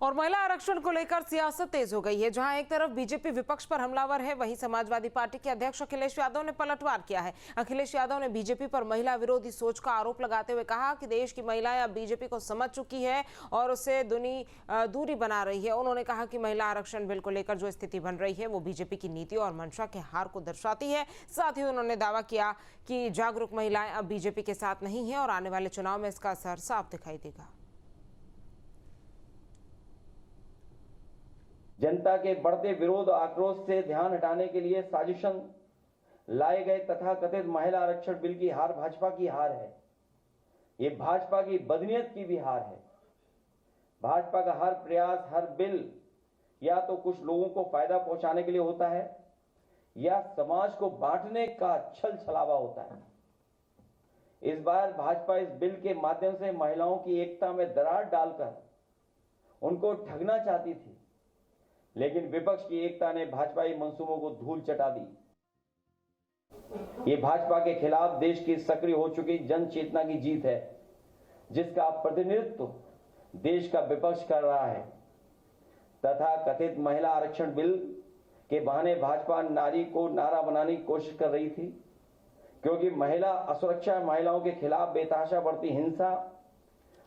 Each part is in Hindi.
और महिला आरक्षण को लेकर सियासत तेज हो गई है। जहां एक तरफ बीजेपी विपक्ष पर हमलावर है, वहीं समाजवादी पार्टी के अध्यक्ष अखिलेश यादव ने पलटवार किया है। अखिलेश यादव ने बीजेपी पर महिला विरोधी सोच का आरोप लगाते हुए कहा कि देश की महिलाएं अब बीजेपी को समझ चुकी है और उससे दूरी बना रही है। उन्होंने कहा कि महिला आरक्षण बिल को लेकर जो स्थिति बन रही है वो बीजेपी की नीति और मंशा के हार को दर्शाती है। साथ ही उन्होंने दावा किया कि जागरूक महिलाएं अब बीजेपी के साथ नहीं है और आने वाले चुनाव में इसका असर साफ दिखाई देगा। जनता के बढ़ते विरोध और आक्रोश से ध्यान हटाने के लिए साजिशन लाए गए तथाकथित महिला आरक्षण बिल की हार भाजपा की हार है। ये भाजपा की बदनीयत की भी हार है। भाजपा का हर प्रयास, हर बिल या तो कुछ लोगों को फायदा पहुंचाने के लिए होता है या समाज को बांटने का छल छलावा होता है। इस बार भाजपा इस बिल के माध्यम से महिलाओं की एकता में दरार डालकर उनको ठगना चाहती थी, लेकिन विपक्ष की एकता ने भाजपाई मंसूबों को धूल चटा दी। ये भाजपा के खिलाफ देश की सक्रिय हो चुकी जन चेतना की जीत है, जिसका प्रतिनिधित्व देश का विपक्ष कर रहा है। तथा कथित महिला आरक्षण बिल के बहाने भाजपा नारी को नारा बनाने की कोशिश कर रही थी, क्योंकि महिला असुरक्षा, महिलाओं के खिलाफ बेतहाशा बढ़ती हिंसा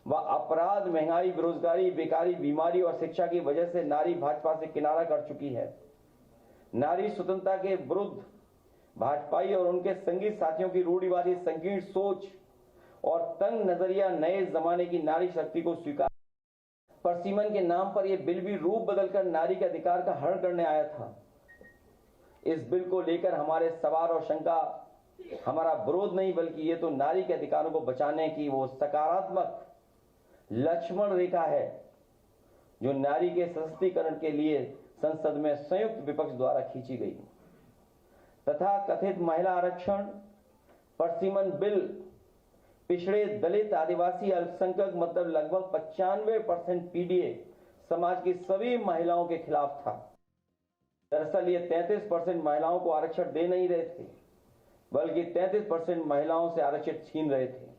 व अपराध, महंगाई, बेरोजगारी, बेकारी, बीमारी और शिक्षा की वजह से नारी भाजपा से किनारा कर चुकी है। नारी स्वतंत्रता के विरुद्ध भाजपाई और उनके संगी साथियों की रूढ़िवादी संकीर्ण सोच और तंग नजरिया नए जमाने की नारी शक्ति को स्वीकार परसीमन के नाम पर यह बिल भी रूप बदलकर नारी के अधिकार का हरण करने आया था। इस बिल को लेकर हमारे सवाल और शंका हमारा विरोध नहीं, बल्कि ये तो नारी के अधिकारों को बचाने की वो सकारात्मक लक्ष्मण रेखा है जो नारी के सशक्तिकरण के लिए संसद में संयुक्त विपक्ष द्वारा खींची गई। तथा कथित महिला आरक्षण परसीमन बिल पिछड़े, दलित, आदिवासी, अल्पसंख्यक मतलब लगभग 95% पीडीए समाज की सभी महिलाओं के खिलाफ था। दरअसल ये 33% महिलाओं को आरक्षण दे नहीं रहे थे, बल्कि 33% महिलाओं से आरक्षण छीन रहे थे।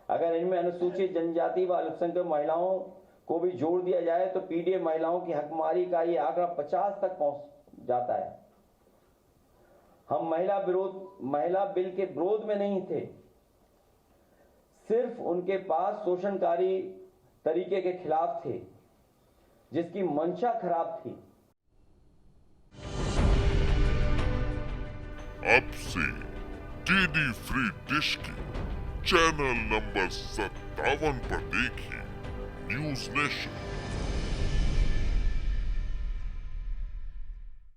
अगर इनमें अनुसूचित जनजाति व अल्पसंख्यक महिलाओं को भी जोड़ दिया जाए तो पीडीए महिलाओं की हकमारी का ये आंकड़ा 50 तक पहुंच जाता है। हम महिला बिल के विरोध में नहीं थे, सिर्फ उनके पास शोषणकारी तरीके के खिलाफ थे, जिसकी मंशा खराब थी। अब से डीडी फ्री डिश की चैनल नंबर 57 पर देखिए न्यूज नेशन।